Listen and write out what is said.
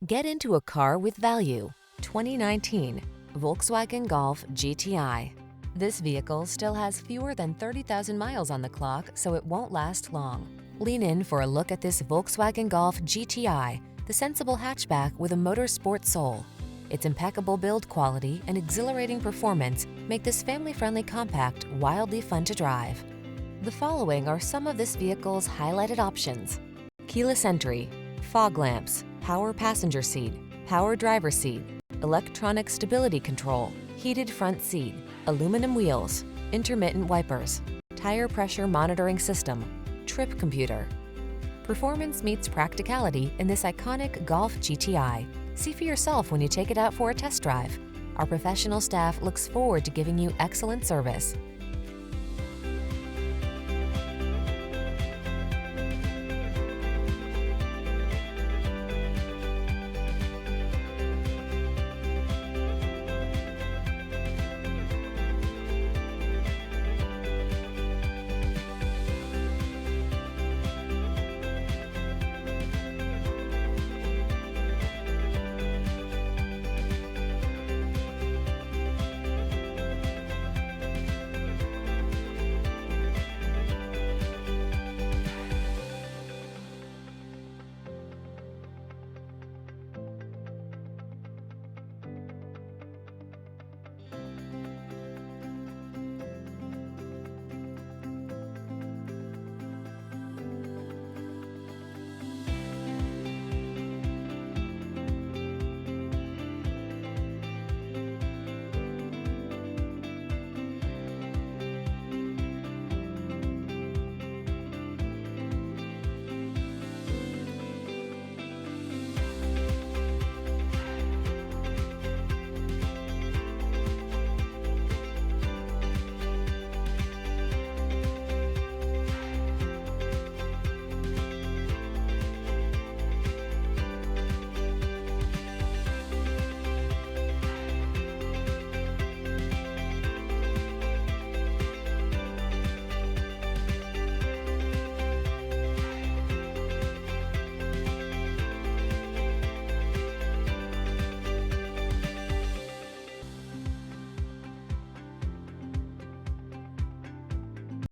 Get into a car with value. 2019 Volkswagen Golf GTI. This vehicle still has fewer than 30,000 miles on the clock, so it won't last long. Lean in for a look at this Volkswagen Golf GTI, the sensible hatchback with a motorsport soul. Its impeccable build quality and exhilarating performance make this family-friendly compact wildly fun to drive. The following are some of this vehicle's highlighted options: keyless entry, fog lamps, power passenger seat, power driver seat, electronic stability control, heated front seat, aluminum wheels, intermittent wipers, tire pressure monitoring system, trip computer. Performance meets practicality in this iconic Golf GTI. See for yourself when you take it out for a test drive. Our professional staff looks forward to giving you excellent service.